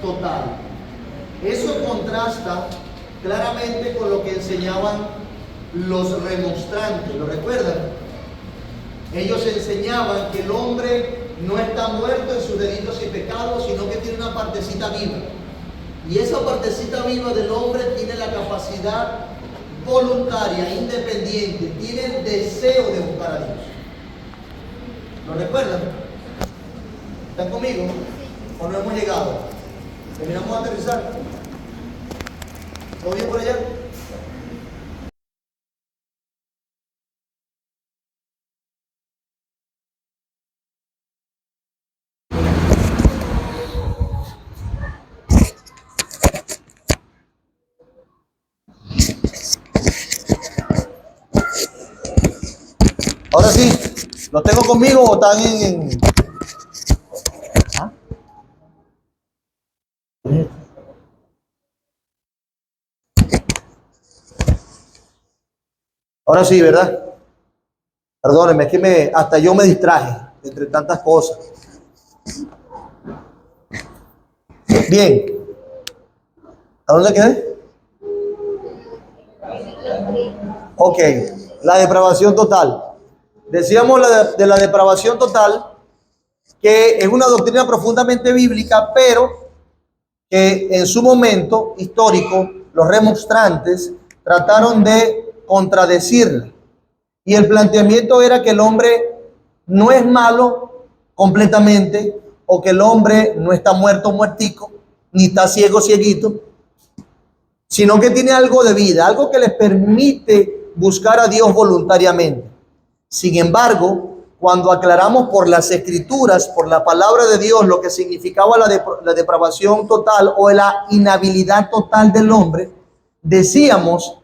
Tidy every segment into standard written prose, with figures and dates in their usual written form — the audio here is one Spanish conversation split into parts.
total. Eso contrasta claramente con lo que enseñaban los remonstrantes. ¿Lo recuerdan? Ellos enseñaban que el hombre no está muerto en sus delitos y pecados, sino que tiene una partecita viva. Y esa partecita viva del hombre tiene la capacidad voluntaria, independiente, tiene el deseo de buscar a Dios. ¿Lo recuerdan? ¿Están conmigo? ¿O no hemos llegado? ¿Terminamos de aterrizar? ¿Todo bien por allá? Ahora sí, ¿los tengo conmigo o están en... ¿Ah? Ahora sí, ¿verdad? Perdónenme, es que hasta yo me distraje entre tantas cosas. Bien. ¿A dónde quedé? Ok, la depravación total. Decíamos de la depravación total, que es una doctrina profundamente bíblica, pero que en su momento histórico los remonstrantes trataron de contradecirla. Y el planteamiento era que el hombre no es malo completamente, o que el hombre no está muerto, muertico, ni está ciego, cieguito, sino que tiene algo de vida, algo que les permite buscar a Dios voluntariamente. Sin embargo, cuando aclaramos por las escrituras, por la palabra de Dios, lo que significaba la depravación total o la inhabilidad total del hombre, decíamos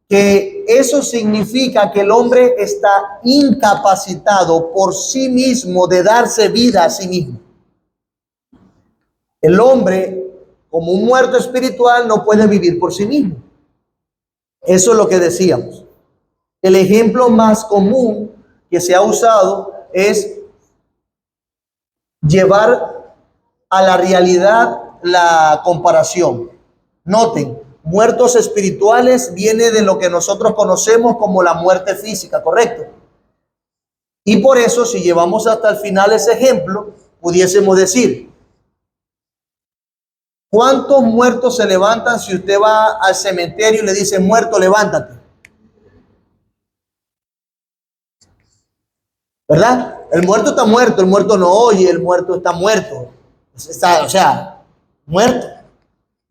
que eso significa que el hombre está incapacitado por sí mismo de darse vida a sí mismo. El hombre, como un muerto espiritual, no puede vivir por sí mismo. Eso es lo que decíamos. El ejemplo más común que se ha usado es llevar a la realidad la comparación. Noten, muertos espirituales viene de lo que nosotros conocemos como la muerte física, ¿correcto? Y por eso, si llevamos hasta el final ese ejemplo, pudiésemos decir, ¿cuántos muertos se levantan si usted va al cementerio y le dice, muerto, levántate? ¿Verdad? El muerto está muerto, el muerto no oye, el muerto está muerto. Muerto.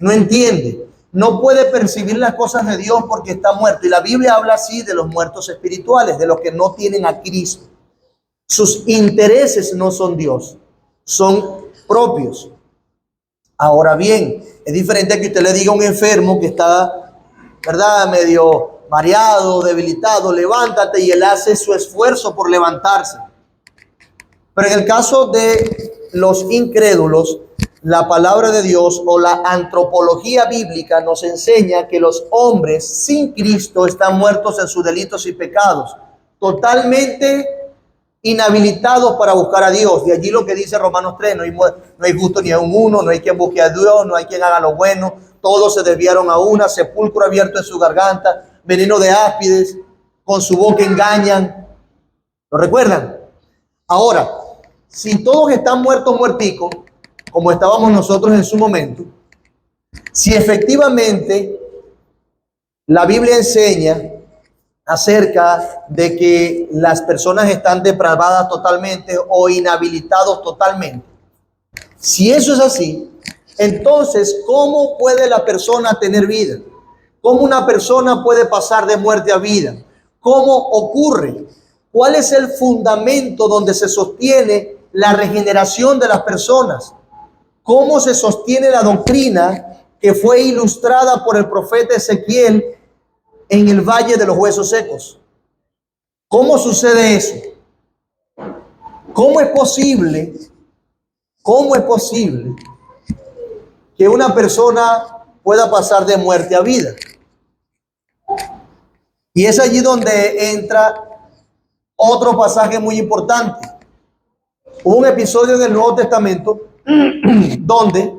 No entiende. No puede percibir las cosas de Dios porque está muerto. Y la Biblia habla así de los muertos espirituales, de los que no tienen a Cristo. Sus intereses no son Dios, son propios. Ahora bien, es diferente a que usted le diga a un enfermo que está, ¿verdad?, medio mareado, debilitado, levántate, y él hace su esfuerzo por levantarse. Pero en el caso de los incrédulos, la palabra de Dios o la antropología bíblica nos enseña que los hombres sin Cristo están muertos en sus delitos y pecados, totalmente inhabilitados para buscar a Dios. De allí lo que dice Romanos 3, no hay justo ni a un uno, no hay quien busque a Dios, no hay quien haga lo bueno, todos se desviaron a una, sepulcro abierto en su garganta, veneno de áspides, con su boca engañan. ¿Lo recuerdan? Ahora, si todos están muertos, muerticos, como estábamos nosotros en su momento, si efectivamente la Biblia enseña acerca de que las personas están depravadas totalmente o inhabilitados totalmente, si eso es así, entonces, ¿cómo puede la persona tener vida? ¿Cómo una persona puede pasar de muerte a vida? ¿Cómo ocurre? ¿Cuál es el fundamento donde se sostiene la regeneración de las personas? ¿Cómo se sostiene la doctrina que fue ilustrada por el profeta Ezequiel en el Valle de los Huesos Secos? ¿Cómo sucede eso? ¿Cómo es posible que una persona pueda pasar de muerte a vida? Y es allí donde entra otro pasaje muy importante. Hubo un episodio del Nuevo Testamento donde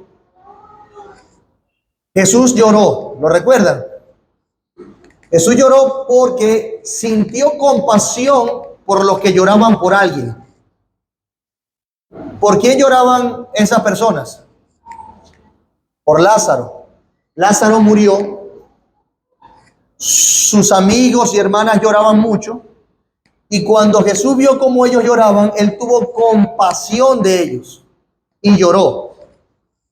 Jesús lloró, ¿lo recuerdan? Jesús lloró porque sintió compasión por los que lloraban por alguien. ¿Por quién lloraban esas personas? Por Lázaro. Lázaro murió. Sus amigos y hermanas lloraban mucho. Y cuando Jesús vio cómo ellos lloraban, él tuvo compasión de ellos y lloró.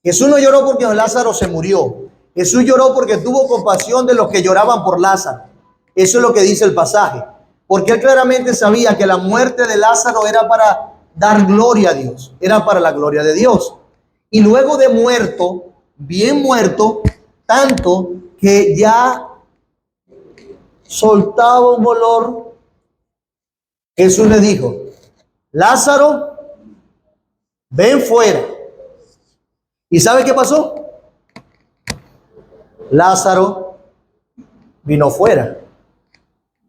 Jesús no lloró porque Lázaro se murió. Jesús lloró porque tuvo compasión de los que lloraban por Lázaro. Eso es lo que dice el pasaje. Porque él claramente sabía que la muerte de Lázaro era para dar gloria a Dios. Era para la gloria de Dios. Y luego de muerto, bien muerto, tanto que ya soltaba un olor, Jesús le dijo: Lázaro, ven fuera. ¿Y sabe qué pasó? Lázaro vino fuera,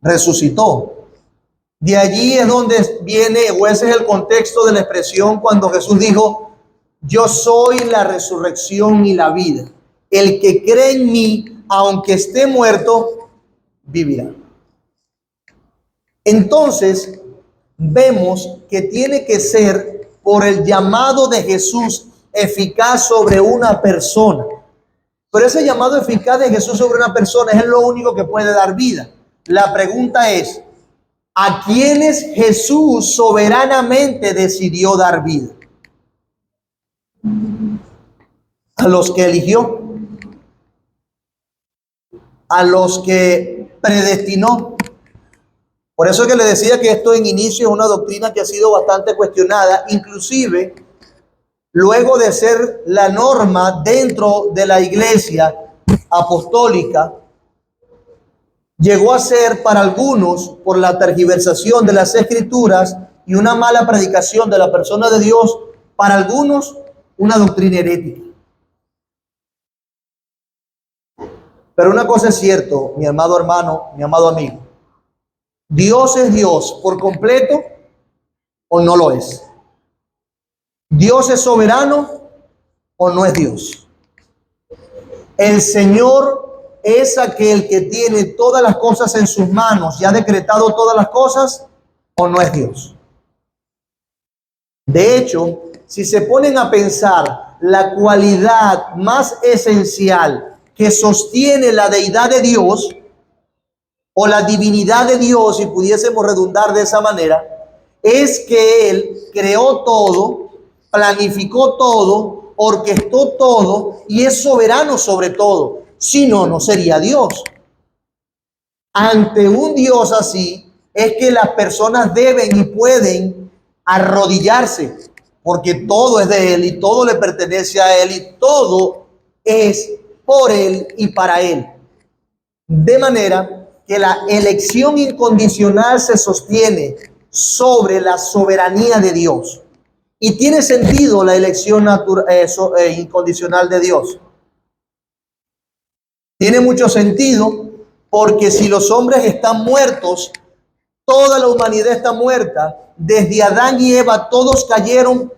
resucitó. De allí es donde viene, o ese es el contexto de la expresión cuando Jesús dijo: yo soy la resurrección y la vida. El que cree en mí, aunque esté muerto, vivirá. Entonces, vemos que tiene que ser por el llamado de Jesús eficaz sobre una persona. Pero ese llamado eficaz de Jesús sobre una persona es lo único que puede dar vida. La pregunta es: ¿a quiénes Jesús soberanamente decidió dar vida? A los que eligió, a los que predestinó. Por eso que le decía que esto en inicio es una doctrina que ha sido bastante cuestionada, inclusive luego de ser la norma dentro de la iglesia apostólica, llegó a ser para algunos, por la tergiversación de las escrituras y una mala predicación de la persona de Dios, para algunos una doctrina herética. Pero una cosa es cierto, mi amado hermano, mi amado amigo: ¿Dios es Dios por completo o no lo es? ¿Dios es soberano o no es Dios? El Señor es aquel que tiene todas las cosas en sus manos y ha decretado todas las cosas, o no es Dios. De hecho, si se ponen a pensar, la cualidad más esencial que sostiene la deidad de Dios o la divinidad de Dios, si pudiésemos redundar de esa manera, es que Él creó todo, planificó todo, orquestó todo y es soberano sobre todo. Si no, no sería Dios. Ante un Dios así es que las personas deben y pueden arrodillarse, porque todo es de Él y todo le pertenece a Él y todo es por Él y para Él. De manera que la elección incondicional se sostiene sobre la soberanía de Dios. Y tiene sentido la elección incondicional de Dios. Tiene mucho sentido porque si los hombres están muertos, toda la humanidad está muerta. Desde Adán y Eva todos cayeron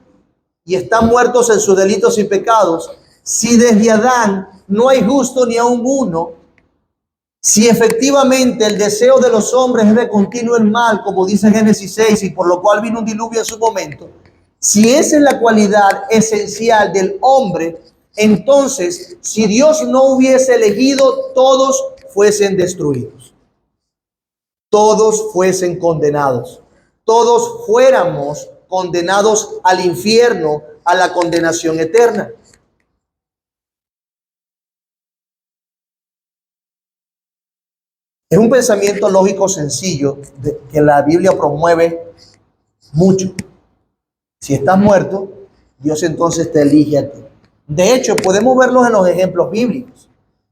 y están muertos en sus delitos y pecados. Si desde Adán no hay justo ni aun uno, si efectivamente el deseo de los hombres es de continuo el mal, como dice Génesis 6, y por lo cual vino un diluvio en su momento, si esa es la cualidad esencial del hombre, entonces, si Dios no hubiese elegido, todos fuesen destruidos, todos fuesen condenados, todos fuéramos condenados al infierno, a la condenación eterna. Es un pensamiento lógico sencillo que la Biblia promueve mucho. Si estás muerto, Dios entonces te elige a ti. De hecho, podemos verlos en los ejemplos bíblicos.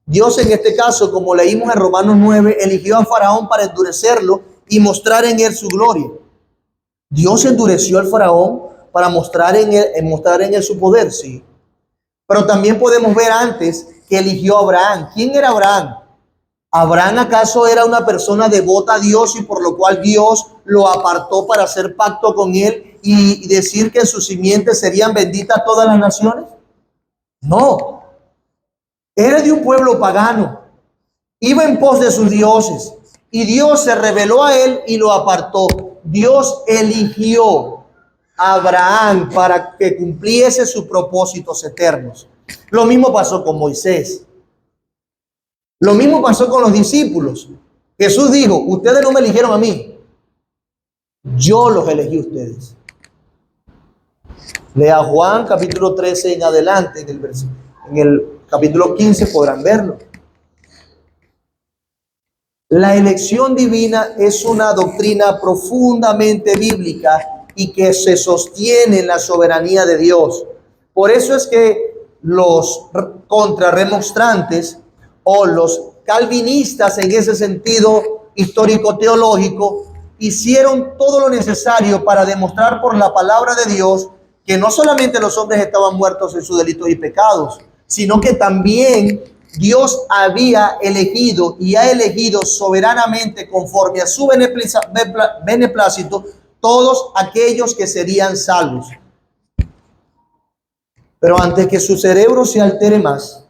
Dios en este caso, como leímos en Romanos 9, eligió a Faraón para endurecerlo y mostrar en él su gloria. Dios endureció al Faraón para mostrar en él su poder, sí. Pero también podemos ver antes que eligió a Abraham. ¿Quién era Abraham? ¿Abraham acaso era una persona devota a Dios y por lo cual Dios lo apartó para hacer pacto con él y decir que en sus simientes serían benditas todas las naciones? No. Era de un pueblo pagano. Iba en pos de sus dioses. Y Dios se reveló a él y lo apartó. Dios eligió a Abraham para que cumpliese sus propósitos eternos. Lo mismo pasó con Moisés. Lo mismo pasó con los discípulos. Jesús dijo, ustedes no me eligieron a mí. Yo los elegí a ustedes. Lea Juan capítulo 13 en adelante, en el capítulo 15 podrán verlo. La elección divina es una doctrina profundamente bíblica y que se sostiene en la soberanía de Dios. Por eso es que los contrarremonstrantes o los calvinistas en ese sentido histórico-teológico hicieron todo lo necesario para demostrar por la palabra de Dios que no solamente los hombres estaban muertos en sus delitos y pecados, sino que también Dios había elegido y ha elegido soberanamente conforme a su beneplácito todos aquellos que serían salvos. Pero antes que su cerebro se altere más,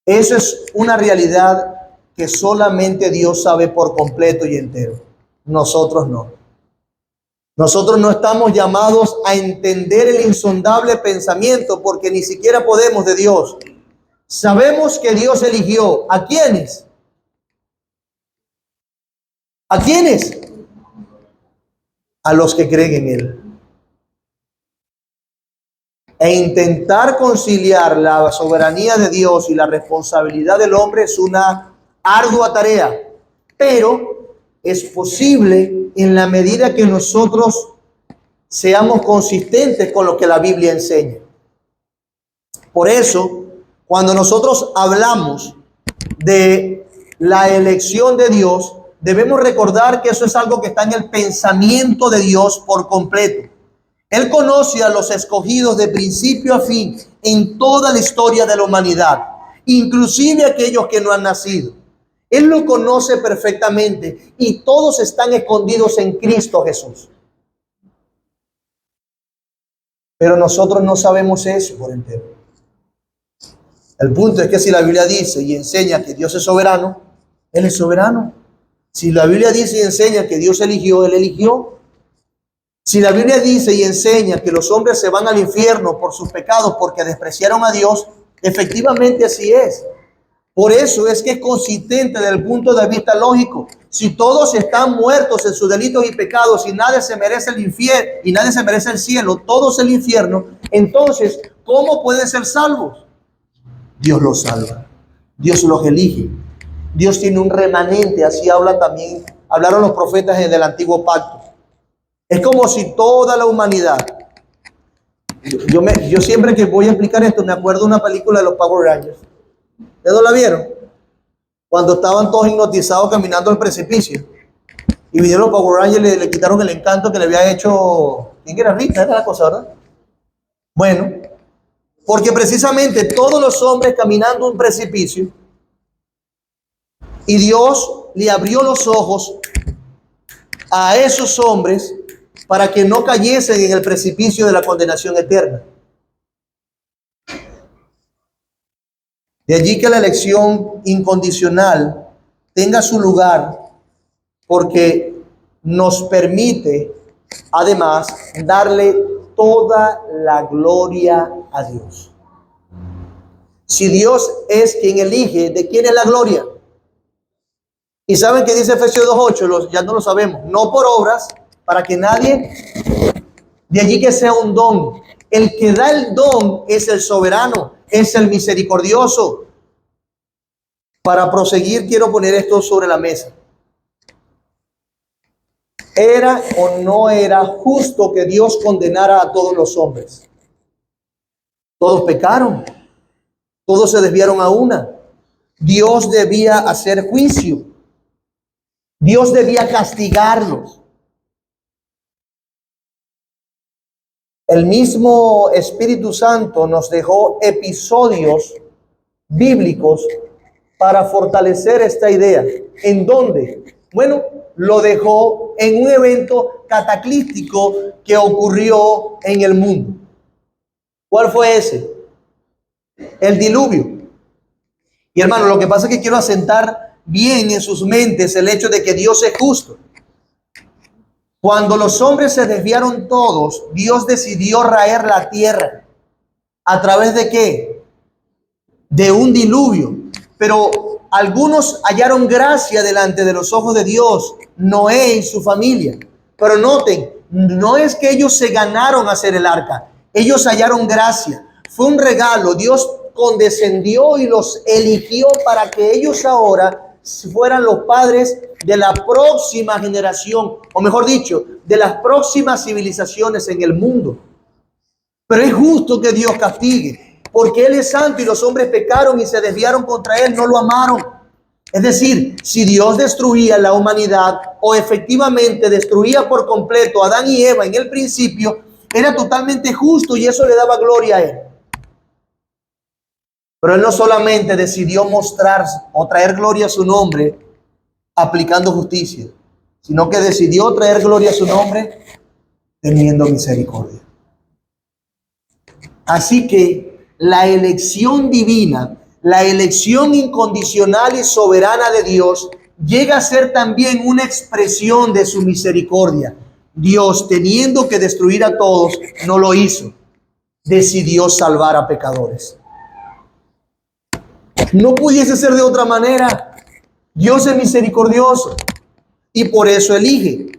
eso es una realidad que solamente Dios sabe por completo y entero. Nosotros no. Nosotros no estamos llamados a entender el insondable pensamiento porque ni siquiera podemos de Dios. Sabemos que Dios eligió ¿a quiénes? ¿A quiénes? A los que creen en Él. E intentar conciliar la soberanía de Dios y la responsabilidad del hombre es una ardua tarea, pero es posible en la medida que nosotros seamos consistentes con lo que la Biblia enseña. Por eso, cuando nosotros hablamos de la elección de Dios, debemos recordar que eso es algo que está en el pensamiento de Dios por completo. Él conoce a los escogidos de principio a fin en toda la historia de la humanidad, inclusive aquellos que no han nacido. Él lo conoce perfectamente y todos están escondidos en Cristo Jesús. Pero nosotros no sabemos eso por entero. El punto es que si la Biblia dice y enseña que Dios es soberano, Él es soberano. Si la Biblia dice y enseña que Dios eligió, Él eligió. Si la Biblia dice y enseña que los hombres se van al infierno por sus pecados porque despreciaron a Dios, efectivamente así es. Por eso es que es consistente desde el punto de vista lógico. Si todos están muertos en sus delitos y pecados y nadie se merece el infierno y nadie se merece el cielo, todos el infierno, entonces, ¿cómo pueden ser salvos? Dios los salva. Dios los elige. Dios tiene un remanente, así hablaron los profetas del antiguo pacto. Es como si toda la humanidad, yo siempre que voy a explicar esto me acuerdo de una película de los Power Rangers. ¿Ustedes no la vieron? Cuando estaban todos hipnotizados caminando al precipicio y vinieron los Power Rangers y le quitaron el encanto que le había hecho, ¿quién era? Rita, era la cosa, ¿verdad? Bueno, porque precisamente todos los hombres caminando un precipicio y Dios le abrió los ojos a esos hombres para que no cayesen en el precipicio de la condenación eterna. De allí que la elección incondicional tenga su lugar porque nos permite, además, darle toda la gloria a Dios. Si Dios es quien elige, ¿de quién es la gloria? Y saben que dice Efesios 2:8, ya no lo sabemos, no por obras, para que nadie, de allí que sea un don. El que da el don es el soberano, es el misericordioso. Para proseguir, quiero poner esto sobre la mesa. ¿Era o no era justo que Dios condenara a todos los hombres? Todos pecaron, todos se desviaron a una. Dios debía hacer juicio. Dios debía castigarlos. El mismo Espíritu Santo nos dejó episodios bíblicos para fortalecer esta idea. ¿En dónde? Bueno, lo dejó en un evento cataclístico que ocurrió en el mundo. ¿Cuál fue ese? El diluvio. Y hermano, lo que pasa es que quiero asentar bien en sus mentes el hecho de que Dios es justo. Cuando los hombres se desviaron todos, Dios decidió raer la tierra. ¿A través de qué? De un diluvio. Pero algunos hallaron gracia delante de los ojos de Dios, Noé y su familia. Pero noten, no es que ellos se ganaron hacer el arca, ellos hallaron gracia. Fue un regalo, Dios condescendió y los eligió para que ellos ahora fueran los padres de la próxima generación, o mejor dicho, de las próximas civilizaciones en el mundo. Pero es justo que Dios castigue, porque Él es santo y los hombres pecaron y se desviaron contra Él, no lo amaron. Es decir, si Dios destruía la humanidad o efectivamente destruía por completo a Adán y Eva en el principio, era totalmente justo y eso le daba gloria a Él. Pero Él no solamente decidió mostrar o traer gloria a su nombre aplicando justicia, sino que decidió traer gloria a su nombre teniendo misericordia. Así que la elección divina, la elección incondicional y soberana de Dios llega a ser también una expresión de su misericordia. Dios, teniendo que destruir a todos, no lo hizo. Decidió salvar a pecadores. No pudiese ser de otra manera. Dios es misericordioso y por eso elige.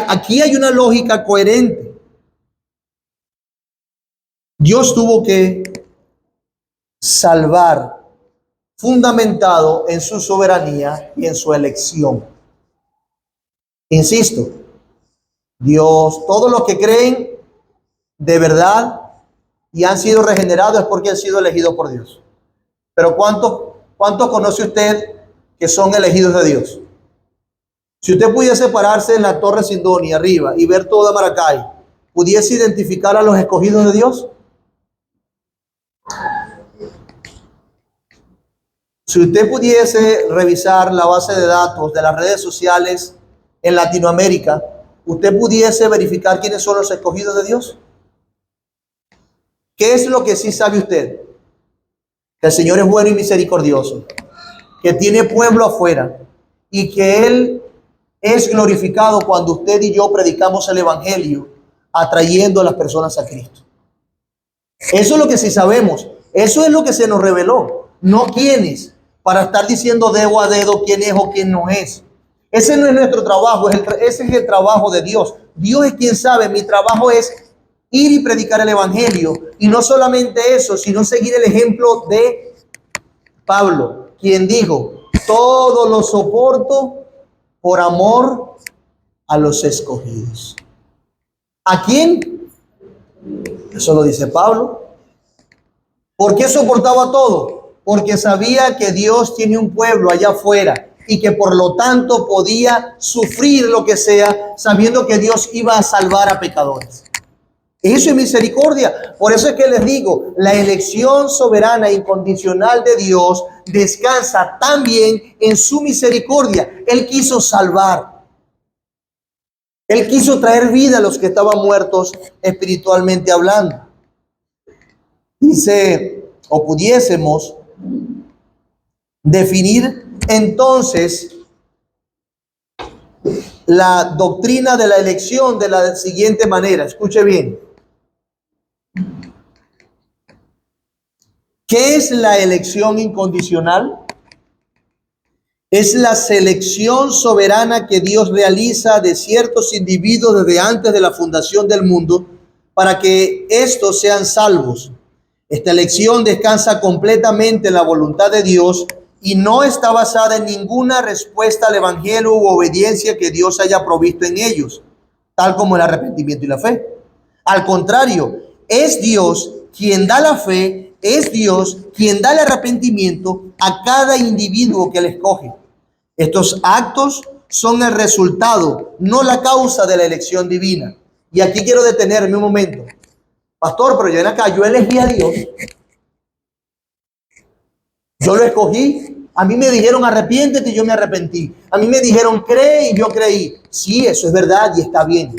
Aquí hay una lógica coherente. Dios tuvo que salvar fundamentado en su soberanía y en su elección. Insisto, Dios, todos los que creen de verdad y han sido regenerados es porque han sido elegidos por Dios. Pero ¿cuántos conoce usted que son elegidos de Dios? Si usted pudiese pararse en la Torre Sindoni arriba y ver toda Maracay, ¿pudiese identificar a los escogidos de Dios? Si usted pudiese revisar la base de datos de las redes sociales en Latinoamérica, ¿usted pudiese verificar quiénes son los escogidos de Dios? ¿Qué es lo que sí sabe usted? Que el Señor es bueno y misericordioso, que tiene pueblo afuera y que Él es glorificado cuando usted y yo predicamos el Evangelio, atrayendo a las personas a Cristo. Eso es lo que sí sabemos. Eso es lo que se nos reveló. No quiénes, para estar diciendo dedo a dedo quién es o quién no es. Ese no es nuestro trabajo, ese es el trabajo de Dios. Dios es quien sabe. Mi trabajo es ir y predicar el Evangelio. Y no solamente eso, sino seguir el ejemplo de Pablo, quien dijo, todo lo soporto por amor a los escogidos. ¿A quién? Eso lo dice Pablo. ¿Por qué soportaba todo? Porque sabía que Dios tiene un pueblo allá afuera y que por lo tanto podía sufrir lo que sea, sabiendo que Dios iba a salvar a pecadores. Eso es misericordia. Por eso es que les digo, la elección soberana e incondicional de Dios descansa también en su misericordia. Él quiso salvar. Él quiso traer vida a los que estaban muertos espiritualmente hablando. Dice, o pudiésemos definir entonces la doctrina de la elección de la siguiente manera. Escuche bien. ¿Qué es la elección incondicional? Es la selección soberana que Dios realiza de ciertos individuos desde antes de la fundación del mundo para que estos sean salvos. Esta elección descansa completamente en la voluntad de Dios y no está basada en ninguna respuesta al evangelio u obediencia que Dios haya provisto en ellos, tal como el arrepentimiento y la fe. Al contrario, es Dios quien da la fe, es Dios quien da el arrepentimiento a cada individuo que le escoge. Estos actos son el resultado, no la causa de la elección divina. Y aquí quiero detenerme un momento. Pastor, pero yo ven acá, yo elegí a Dios. Yo lo escogí. A mí me dijeron arrepiéntete y yo me arrepentí. A mí me dijeron cree y yo creí. Sí, eso es verdad y está bien.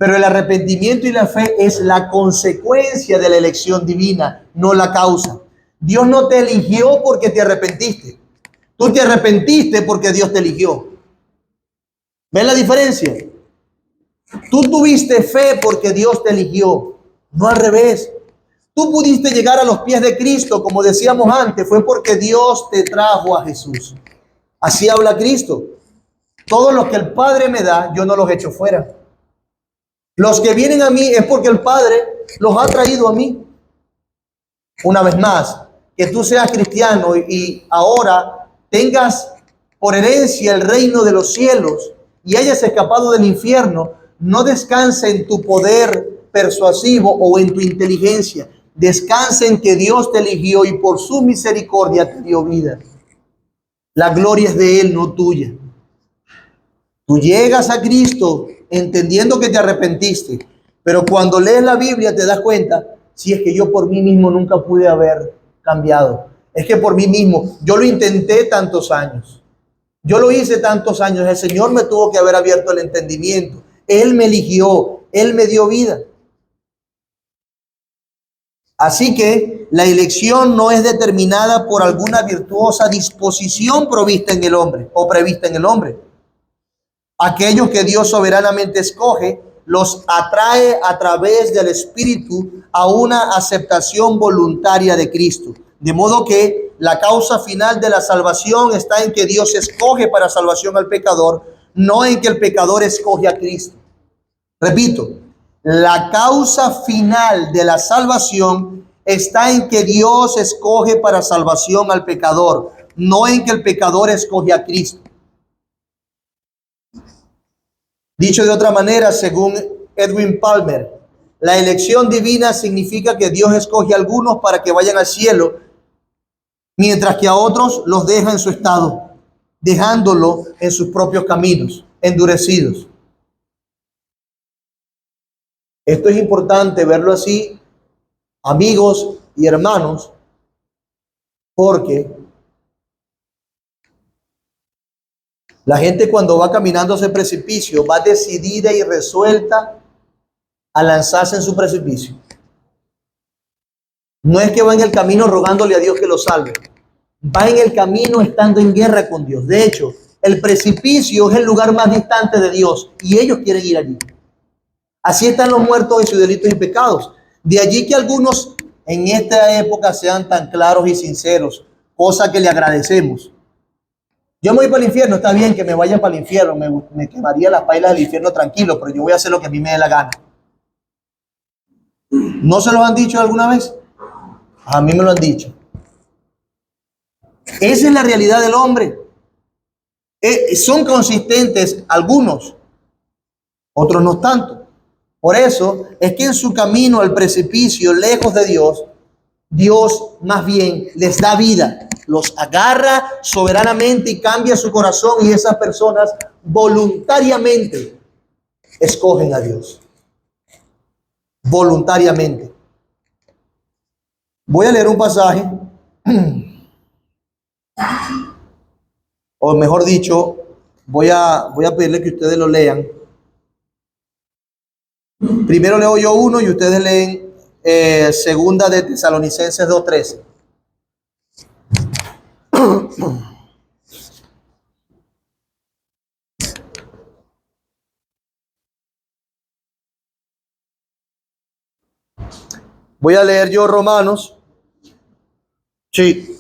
Pero el arrepentimiento y la fe es la consecuencia de la elección divina, no la causa. Dios no te eligió porque te arrepentiste. Tú te arrepentiste porque Dios te eligió. ¿Ves la diferencia? Tú tuviste fe porque Dios te eligió, no al revés. Tú pudiste llegar a los pies de Cristo, como decíamos antes, fue porque Dios te trajo a Jesús. Así habla Cristo. Todos los que el Padre me da, yo no los echo fuera. Los que vienen a mí es porque el Padre los ha traído a mí. Una vez más, que tú seas cristiano y ahora tengas por herencia el reino de los cielos y hayas escapado del infierno, no descansa en tu poder persuasivo o en tu inteligencia. Descansa en que Dios te eligió y por su misericordia te dio vida. La gloria es de Él, no tuya. Tú llegas a Cristo entendiendo que te arrepentiste, pero cuando lees la Biblia te das cuenta, si es que yo por mí mismo nunca pude haber cambiado. Es que por mí mismo, yo lo intenté tantos años. Yo lo hice tantos años. El Señor me tuvo que haber abierto el entendimiento. Él me eligió, Él me dio vida. Así que la elección no es determinada por alguna virtuosa disposición provista en el hombre o prevista en el hombre. Aquellos que Dios soberanamente escoge, los atrae a través del Espíritu a una aceptación voluntaria de Cristo. De modo que la causa final de la salvación está en que Dios escoge para salvación al pecador, no en que el pecador escoge a Cristo. Repito, la causa final de la salvación está en que Dios escoge para salvación al pecador, no en que el pecador escoge a Cristo. Dicho de otra manera, según Edwin Palmer, la elección divina significa que Dios escoge a algunos para que vayan al cielo, mientras que a otros los deja en su estado, dejándolo en sus propios caminos, endurecidos. Esto es importante verlo así, amigos y hermanos, porque la gente cuando va caminando hacia el precipicio va decidida y resuelta a lanzarse en su precipicio. No es que va en el camino rogándole a Dios que lo salve. Va en el camino estando en guerra con Dios. De hecho, el precipicio es el lugar más distante de Dios y ellos quieren ir allí. Así están los muertos en sus delitos y pecados. De allí que algunos en esta época sean tan claros y sinceros, cosa que le agradecemos. Yo me voy para el infierno, está bien que me vaya para el infierno, me quemaría las pailas del infierno tranquilo, pero yo voy a hacer lo que a mí me dé la gana. ¿No se los han dicho alguna vez? A mí me lo han dicho. Esa es la realidad del hombre. Son consistentes algunos, otros no tanto. Por eso es que en su camino al precipicio, lejos de Dios, Dios más bien les da vida, los agarra soberanamente y cambia su corazón, y esas personas voluntariamente escogen a Dios. Voluntariamente. Voy a leer un pasaje, o mejor dicho, voy a pedirle que ustedes lo lean. Primero leo yo uno y ustedes leen segunda de Tesalonicenses 2:13. Voy a leer yo Romanos. Sí.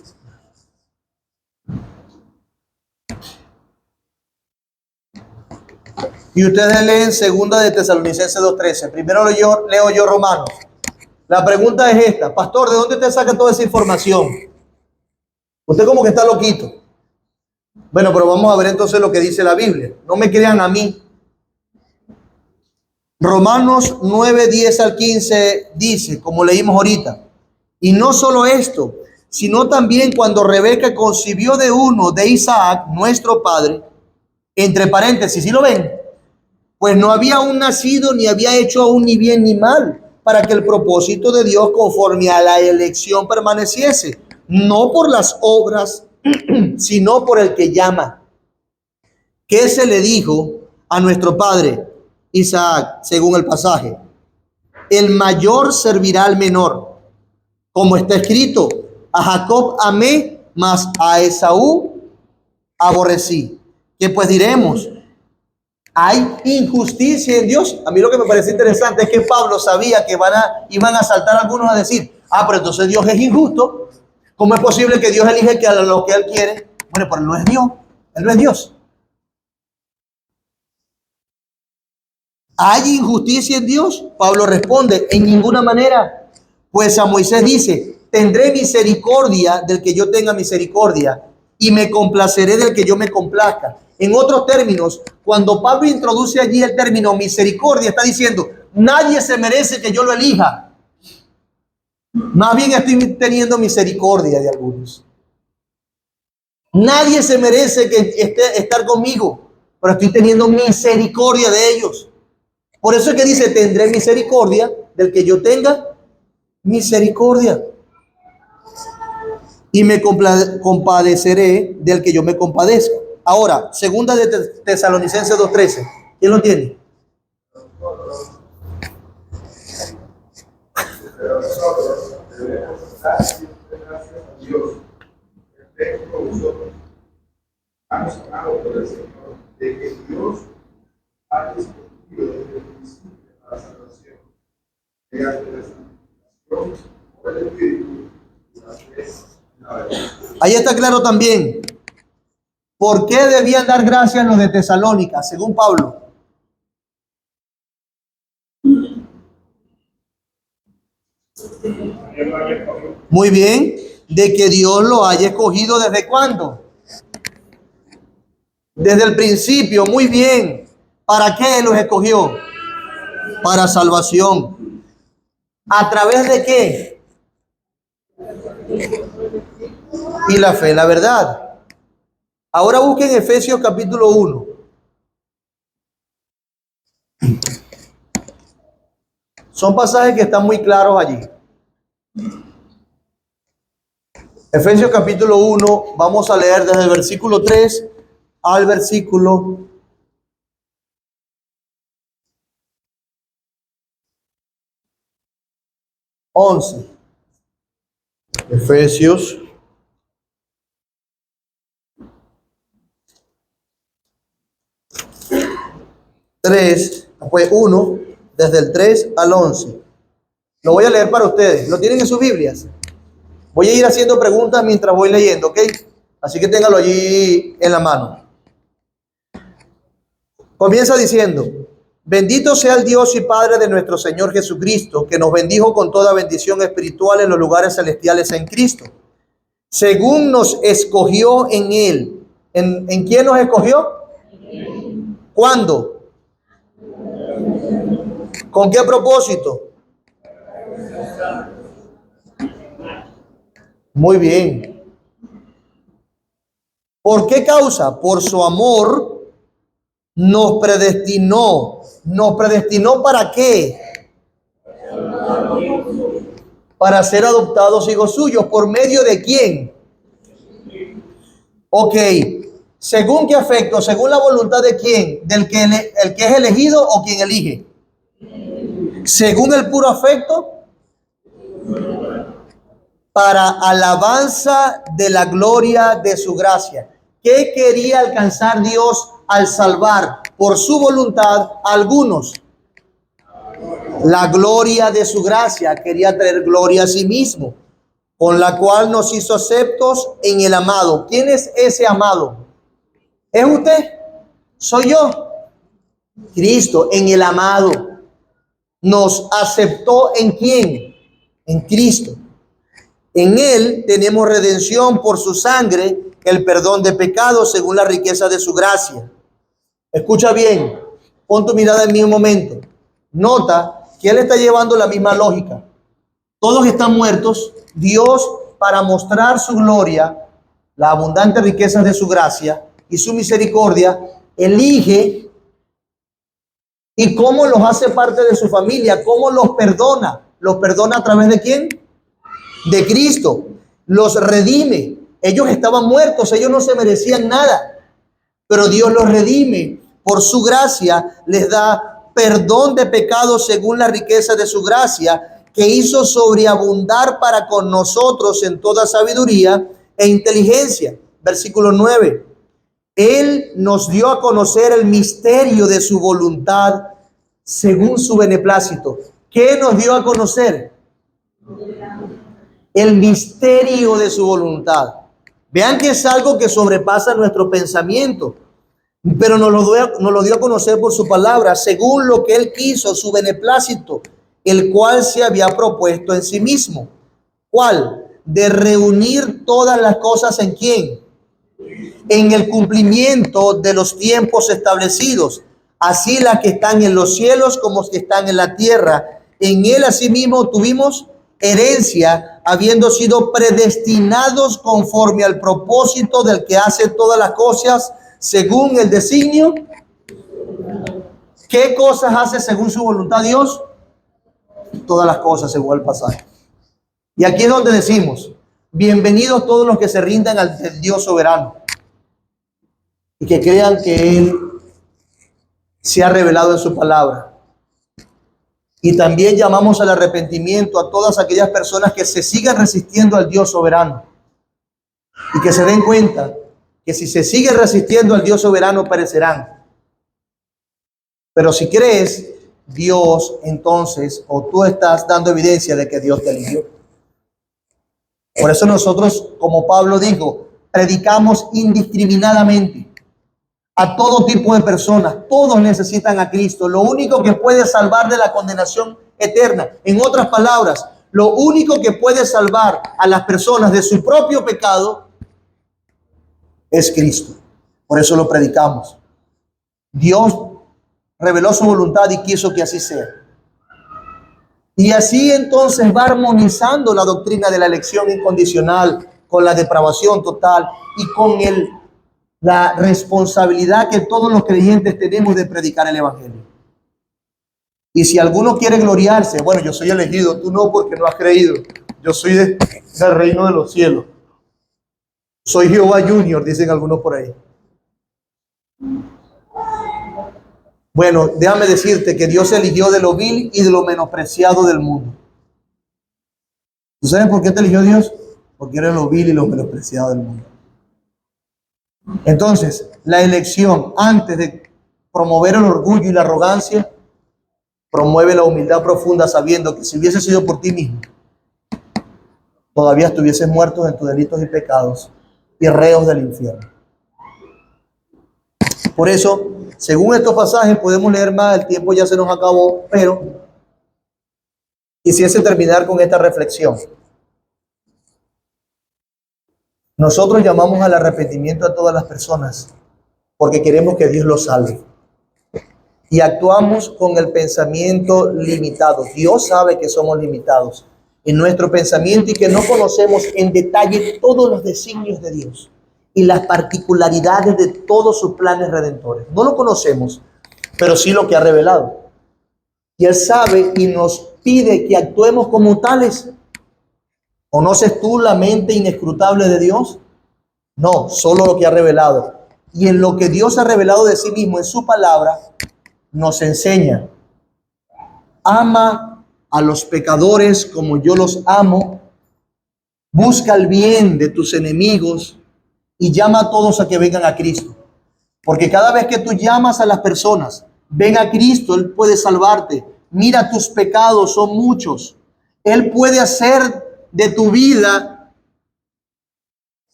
Y ustedes leen segunda de Tesalonicenses 2:13. Primero leo yo Romanos. La pregunta es esta: pastor, ¿de dónde usted saca toda esa información? Usted como que está loquito. Bueno, pero vamos a ver entonces lo que dice la Biblia. No me crean a mí. Romanos 9:10 al 15 dice, como leímos ahorita, y no solo esto, sino también cuando Rebeca concibió de uno de Isaac, nuestro padre, entre paréntesis, ¿sí lo ven? Pues no había aún nacido, ni había hecho aún ni bien ni mal, para que el propósito de Dios conforme a la elección permaneciese, no por las obras, sino por el que llama. ¿Qué se le dijo a nuestro padre? Isaac, según el pasaje. El mayor servirá al menor, como está escrito, a Jacob amé, mas a Esaú aborrecí. ¿Qué pues diremos? ¿Hay injusticia en Dios? A mí lo que me parece interesante es que Pablo sabía que iban a saltar algunos a decir, pero entonces Dios es injusto. ¿Cómo es posible que Dios elige que a lo que Él quiere? Bueno, pero Él no es Dios. Él no es Dios. ¿Hay injusticia en Dios? Pablo responde, en ninguna manera. Pues a Moisés dice, tendré misericordia del que yo tenga misericordia y me complaceré del que yo me complazca. En otros términos, cuando Pablo introduce allí el término misericordia, está diciendo, nadie se merece que yo lo elija. Más bien estoy teniendo misericordia de algunos. Nadie se merece que estar conmigo, pero estoy teniendo misericordia de ellos. Por eso es que dice, tendré misericordia del que yo tenga misericordia. Y me compadeceré del que yo me compadezca. Ahora, segunda de Tesalonicenses 2:13. ¿Quién lo tiene? Pero nosotros debemos dar gracias a Dios, que con nosotros. Hemos hablado por el Señor de que Dios ha escogido desde el principio a la salvación, mediante la santificación por el Espíritu y la fe en la verdad. Ahí está claro también. ¿Por qué debían dar gracias los de Tesalónica, según Pablo? Muy bien, de que Dios lo haya escogido ¿desde cuándo? Desde el principio, muy bien. ¿Para qué los escogió? Para salvación. ¿A través de qué? Y la fe, la verdad. Ahora busquen Efesios capítulo 1. Son pasajes que están muy claros allí. Efesios capítulo 1, vamos a leer desde el versículo 3 al versículo 11. Efesios pues 1, desde el 3 al 11. Lo voy a leer para ustedes. ¿Lo tienen en sus Biblias? Voy a ir haciendo preguntas mientras voy leyendo, ¿ok? Así que téngalo allí en la mano. Comienza diciendo, bendito sea el Dios y Padre de nuestro Señor Jesucristo, que nos bendijo con toda bendición espiritual en los lugares celestiales en Cristo, según nos escogió en Él. ¿En quién nos escogió? ¿Cuándo? ¿Con qué propósito? Muy bien. ¿Por qué causa? Por su amor nos predestinó. ¿Nos predestinó para qué? Para ser adoptados hijos suyos. ¿Por medio de quién? Ok. ¿Según qué afecto? ¿Según la voluntad de quién? ¿Del que el que es elegido o quien elige? Según el puro afecto, para alabanza de la gloria de su gracia. ¿Qué quería alcanzar Dios al salvar por su voluntad a algunos? La gloria de su gracia. Quería traer gloria a sí mismo, con la cual nos hizo aceptos en el amado. ¿Quién es ese amado? ¿Es usted? ¿Soy yo? Cristo, en el amado. Nos aceptó ¿en quién? En Cristo. En Él tenemos redención por su sangre, el perdón de pecados según la riqueza de su gracia. Escucha bien, pon tu mirada en mí un momento. Nota que Él está llevando la misma lógica. Todos están muertos. Dios, para mostrar su gloria, la abundante riqueza de su gracia y su misericordia, elige. ¿Y cómo los hace parte de su familia? ¿Cómo los perdona? ¿Los perdona a través de quién? De Cristo. Los redime. Ellos estaban muertos, ellos no se merecían nada, pero Dios los redime. Por su gracia les da perdón de pecados según la riqueza de su gracia, que hizo sobreabundar para con nosotros en toda sabiduría e inteligencia. Versículo 9. Él nos dio a conocer el misterio de su voluntad según su beneplácito. ¿Qué nos dio a conocer? El misterio de su voluntad. Vean que es algo que sobrepasa nuestro pensamiento, pero nos lo dio a conocer por su palabra, según lo que él quiso, su beneplácito, el cual se había propuesto en sí mismo. ¿Cuál? De reunir todas las cosas ¿en quién? En el cumplimiento de los tiempos establecidos, así las que están en los cielos como las que están en la tierra. En él asimismo tuvimos herencia, habiendo sido predestinados conforme al propósito del que hace todas las cosas según el designio. ¿Qué cosas hace según su voluntad Dios? Todas las cosas según el pasaje. Y aquí es donde decimos, bienvenidos todos los que se rindan al Dios soberano y que crean que Él se ha revelado en su palabra. Y también llamamos al arrepentimiento a todas aquellas personas que se sigan resistiendo al Dios soberano y que se den cuenta que si se siguen resistiendo al Dios soberano perecerán. Pero si crees, Dios entonces, o tú estás dando evidencia de que Dios te eligió. Por eso nosotros, como Pablo dijo, predicamos indiscriminadamente a todo tipo de personas. Todos necesitan a Cristo. Lo único que puede salvar de la condenación eterna, en otras palabras, lo único que puede salvar a las personas de su propio pecado es Cristo. Por eso lo predicamos. Dios reveló su voluntad y quiso que así sea. Y así entonces va armonizando la doctrina de la elección incondicional con la depravación total y con la responsabilidad que todos los creyentes tenemos de predicar el evangelio. Y si alguno quiere gloriarse, bueno, yo soy elegido, tú no, porque no has creído. Yo soy del reino de los cielos. Soy Jehová Junior, dicen algunos por ahí. Bueno, déjame decirte que Dios eligió de lo vil y de lo menospreciado del mundo. ¿Tú sabes por qué te eligió Dios? Porque eres lo vil y lo menospreciado del mundo. Entonces, la elección, antes de promover el orgullo y la arrogancia, promueve la humildad profunda, sabiendo que si hubiese sido por ti mismo, todavía estuvieses muertos en tus delitos y pecados y reos del infierno. Por eso, según estos pasajes, podemos leer más, el tiempo ya se nos acabó, pero quisiese terminar con esta reflexión. Nosotros llamamos al arrepentimiento a todas las personas porque queremos que Dios los salve. Y actuamos con el pensamiento limitado. Dios sabe que somos limitados en nuestro pensamiento y que no conocemos en detalle todos los designios de Dios y las particularidades de todos sus planes redentores. No lo conocemos, pero sí lo que ha revelado. Y Él sabe y nos pide que actuemos como tales. ¿Conoces tú la mente inescrutable de Dios? No, solo lo que ha revelado. Y en lo que Dios ha revelado de sí mismo en su palabra, nos enseña: ama a los pecadores como yo los amo, busca el bien de tus enemigos y llama a todos a que vengan a Cristo. Porque cada vez que tú llamas a las personas, ven a Cristo, Él puede salvarte. Mira, tus pecados son muchos. Él puede hacer de tu vida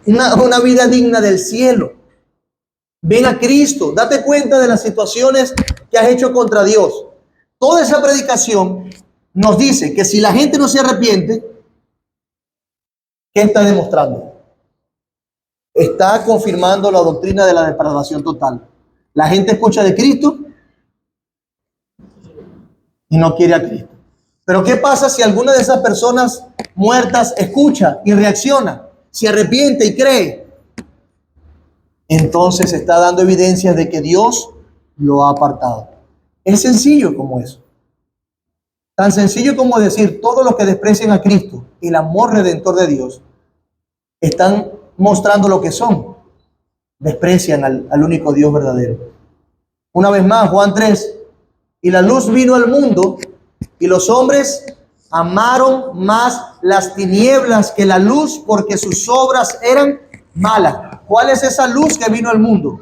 una vida digna del cielo. Ven a Cristo, date cuenta de las situaciones que has hecho contra Dios. Toda esa predicación nos dice que si la gente no se arrepiente, ¿qué está demostrando? Está confirmando la doctrina de la depravación total. La gente escucha de Cristo y no quiere a Cristo. Pero ¿qué pasa si alguna de esas personas muertas escucha y reacciona, se arrepiente y cree? Entonces está dando evidencia de que Dios lo ha apartado. Es sencillo como eso. Tan sencillo como decir, todos los que desprecian a Cristo, el amor redentor de Dios, están mostrando lo que son. Desprecian al único Dios verdadero. Una vez más, Juan 3. Y la luz vino al mundo y los hombres amaron más las tinieblas que la luz porque sus obras eran malas. ¿Cuál es esa luz que vino al mundo?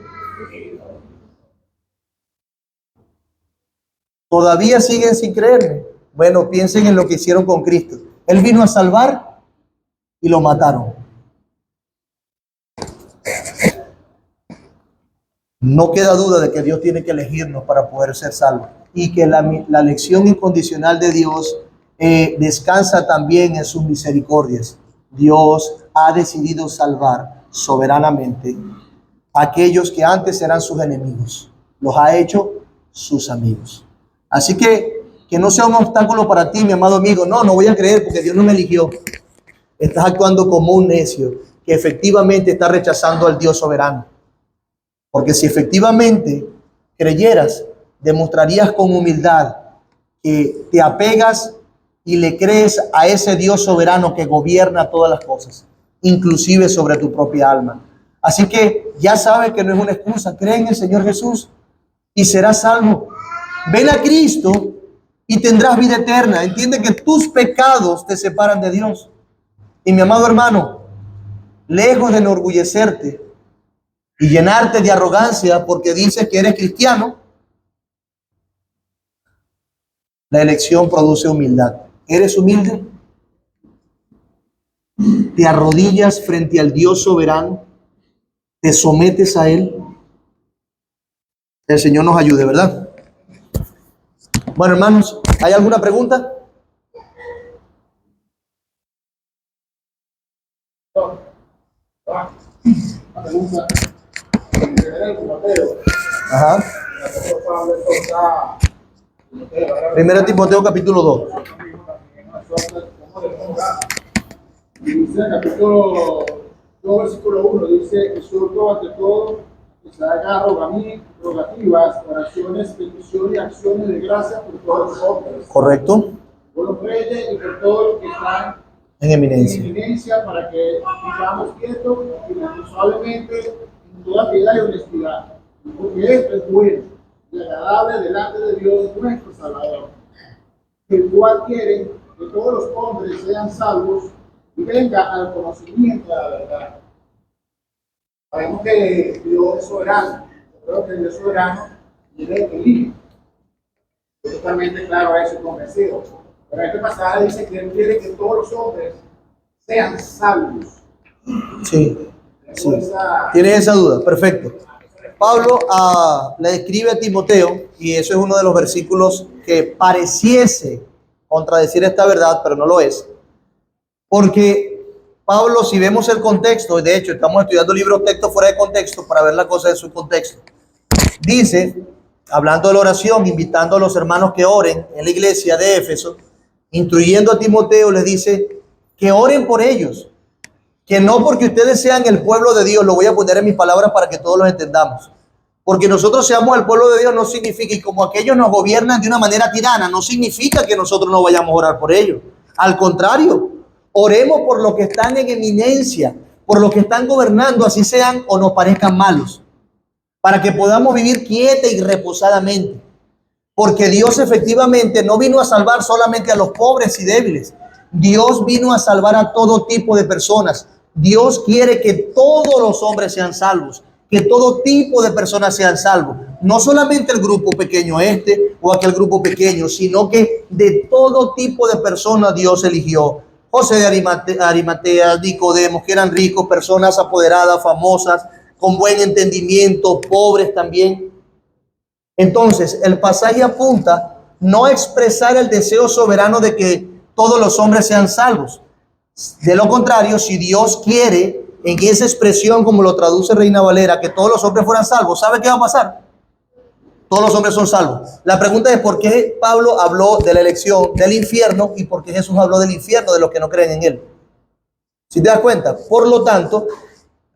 Todavía siguen sin creerme. Bueno, piensen en lo que hicieron con Cristo. Él vino a salvar y lo mataron. No queda duda de que Dios tiene que elegirnos para poder ser salvos y que la elección incondicional de Dios descansa también en sus misericordias. Dios ha decidido salvar soberanamente a aquellos que antes eran sus enemigos. Los ha hecho sus amigos. Así que no sea un obstáculo para ti, mi amado amigo. No voy a creer porque Dios no me eligió. Estás actuando como un necio que efectivamente está rechazando al Dios soberano. Porque si efectivamente creyeras, demostrarías con humildad que te apegas y le crees a ese Dios soberano que gobierna todas las cosas, inclusive sobre tu propia alma. Así que ya sabes que no es una excusa. Cree en el Señor Jesús y serás salvo. Ven a Cristo y tendrás vida eterna. Entiende que tus pecados te separan de Dios. Y mi amado hermano, lejos de enorgullecerte y llenarte de arrogancia porque dices que eres cristiano, la elección produce humildad. ¿Eres humilde? ¿Te arrodillas frente al Dios soberano? ¿Te sometes a Él? El Señor nos ayude, ¿verdad? Bueno, hermanos, ¿hay alguna pregunta? Una pregunta. Ajá. Primera Timoteo capítulo 2. Dice el capítulo 2, versículo 1, dice: exhorto ante todo que se haga rogativas, oraciones, peticiones y acciones de gracia por todos los hombres. Correcto. Por los reyes y por todos los que están En eminencia. para que vivamos quietos y responsablemente en toda piedad y honestidad, porque esto es bueno y agradable delante de Dios nuestro Salvador, el cual quiere que todos los hombres sean salvos y vengan al conocimiento de la verdad. Sabemos que Dios es soberano. Yo creo que Dios es soberano y Él es el que elige. Estoy totalmente claro a eso y convencido. Pero este pasaje dice que Él quiere que todos los hombres sean salvos. Sí. ¿Tienes esa duda? Perfecto. Pablo le escribe a Timoteo, y eso es uno de los versículos que pareciese contradecir esta verdad, pero no lo es. Porque Pablo, si vemos el contexto, y de hecho estamos estudiando libros textos fuera de contexto para ver la cosa en su contexto, dice, hablando de la oración, invitando a los hermanos que oren en la iglesia de Éfeso, instruyendo a Timoteo, les dice que oren por ellos, que no porque ustedes sean el pueblo de Dios, lo voy a poner en mis palabras para que todos lo entendamos, porque nosotros seamos el pueblo de Dios no significa, y como aquellos nos gobiernan de una manera tirana, no significa que nosotros no vayamos a orar por ellos. Al contrario, oremos por los que están en eminencia, por los que están gobernando, así sean o nos parezcan malos, para que podamos vivir quieta y reposadamente. Porque Dios efectivamente no vino a salvar solamente a los pobres y débiles. Dios vino a salvar a todo tipo de personas. Dios quiere que todos los hombres sean salvos, que todo tipo de personas sean salvos. No solamente el grupo pequeño este o aquel grupo pequeño, sino que de todo tipo de personas Dios eligió. José de Arimatea, Nicodemo, que eran ricos, personas apoderadas, famosas, con buen entendimiento, pobres también. Entonces, el pasaje apunta no a expresar el deseo soberano de que todos los hombres sean salvos. De lo contrario, si Dios quiere, en esa expresión, como lo traduce Reina Valera, que todos los hombres fueran salvos, ¿sabe qué va a pasar? Todos los hombres son salvos. La pregunta es por qué Pablo habló de la elección del infierno y por qué Jesús habló del infierno de los que no creen en él. ¿Sí te das cuenta? Por lo tanto,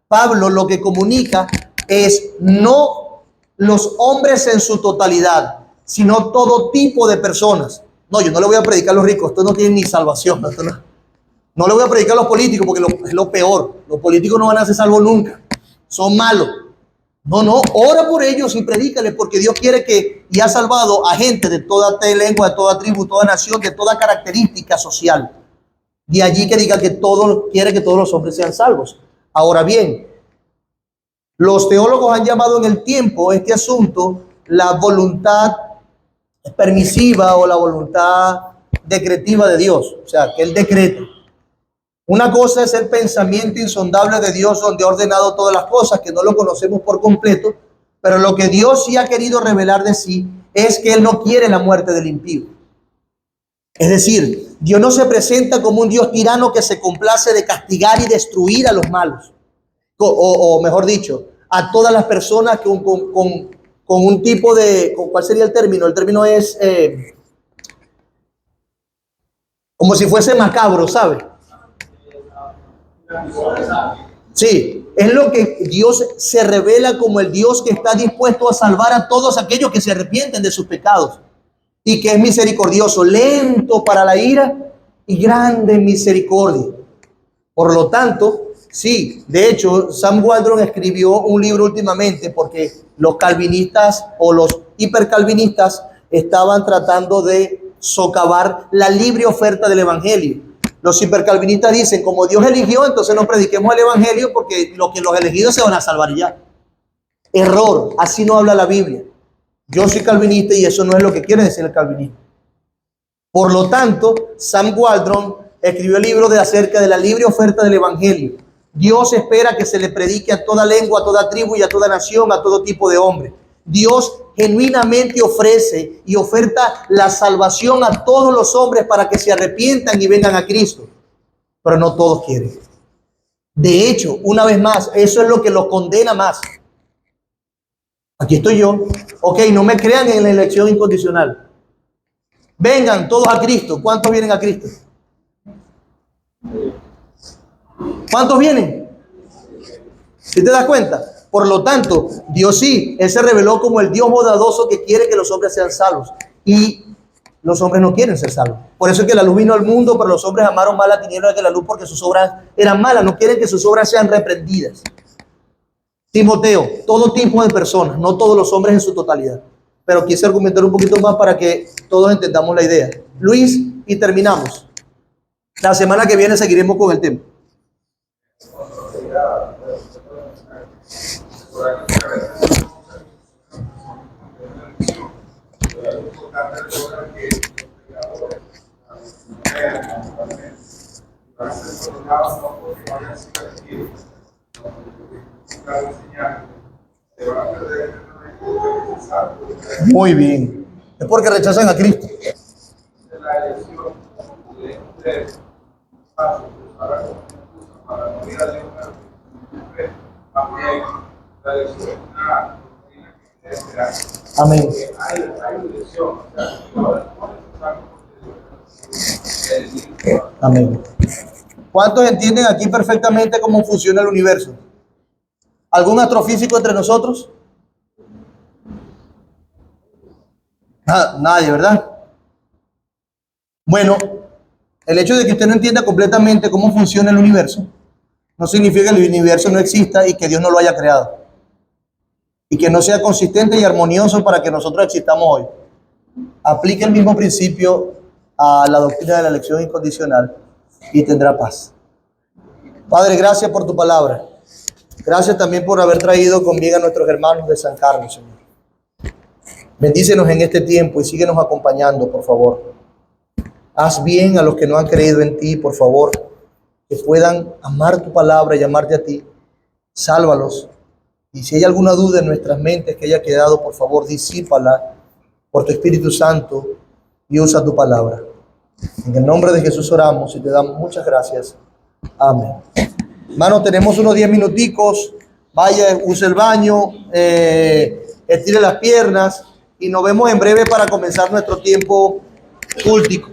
Pablo lo que comunica es no los hombres en su totalidad, sino todo tipo de personas. No, yo no le voy a predicar a los ricos, estos no tienen ni salvación. No le voy a predicar a los políticos porque es lo peor. Los políticos no van a ser salvos nunca. Son malos. No, no, ora por ellos y predícale, porque Dios quiere que, y ha salvado a gente de toda lengua, de toda tribu, toda nación, de toda característica social. De allí que diga que todo, quiere que todos los hombres sean salvos. Ahora bien, los teólogos han llamado en el tiempo este asunto la voluntad permisiva o la voluntad decretiva de Dios, o sea, que Él decreta. Una cosa es el pensamiento insondable de Dios, donde ha ordenado todas las cosas, que no lo conocemos por completo, pero lo que Dios sí ha querido revelar de sí es que Él no quiere la muerte del impío. Es decir, Dios no se presenta como un Dios tirano que se complace de castigar y destruir a los malos, o mejor dicho, a todas las personas con un tipo de, ¿cuál sería el término? El término es como si fuese macabro, ¿sabe? Sí, es lo que Dios se revela como el Dios que está dispuesto a salvar a todos aquellos que se arrepienten de sus pecados y que es misericordioso, lento para la ira y grande en misericordia. Por lo tanto, sí, de hecho, Sam Waldron escribió un libro últimamente porque los calvinistas o los hipercalvinistas estaban tratando de socavar la libre oferta del evangelio. Los hipercalvinistas dicen, como Dios eligió, entonces no prediquemos el evangelio porque los elegidos se van a salvar ya. Error, así no habla la Biblia. Yo soy calvinista y eso no es lo que quiere decir el calvinismo. Por lo tanto, Sam Waldron escribió el libro acerca de la libre oferta del evangelio. Dios espera que se le predique a toda lengua, a toda tribu y a toda nación, a todo tipo de hombre. Dios genuinamente ofrece y oferta la salvación a todos los hombres para que se arrepientan y vengan a Cristo. Pero no todos quieren. De hecho, una vez más, eso es lo que los condena más. Aquí estoy yo. Ok, no me crean en la elección incondicional. Vengan todos a Cristo. ¿Cuántos vienen a Cristo? ¿Cuántos vienen? ¿Sí te das cuenta? Por lo tanto, Dios sí, Él se reveló como el Dios bondadoso que quiere que los hombres sean salvos. Y los hombres no quieren ser salvos. Por eso es que la luz vino al mundo, pero los hombres amaron más la tiniebla que la luz porque sus obras eran malas. No quieren que sus obras sean reprendidas. Timoteo, todo tipo de personas, no todos los hombres en su totalidad. Pero quise argumentar un poquito más para que todos entendamos la idea. Luis, y terminamos. La semana que viene seguiremos con el tema. Muy bien. Es porque rechazan a Cristo. Amén. Amén. ¿Cuántos entienden aquí perfectamente cómo funciona el universo? ¿Algún astrofísico entre nosotros? Nadie, ¿verdad? Bueno, el hecho de que usted no entienda completamente cómo funciona el universo no significa que el universo no exista y que Dios no lo haya creado y que no sea consistente y armonioso para que nosotros existamos hoy. Aplique el mismo principio a la doctrina de la elección incondicional y tendrá paz. Padre, gracias por tu palabra. Gracias también por haber traído conmigo a nuestros hermanos de San Carlos, Señor. Bendícenos en este tiempo y síguenos acompañando, por favor. Haz bien a los que no han creído en ti, por favor, que puedan amar tu palabra y amarte a ti. Sálvalos. Y si hay alguna duda en nuestras mentes que haya quedado, por favor, disípala por tu Espíritu Santo y usa tu palabra. En el nombre de Jesús oramos y te damos muchas gracias. Amén. Hermano, tenemos unos 10 minuticos. Vaya, use el baño, estire las piernas y nos vemos en breve para comenzar nuestro tiempo cultico.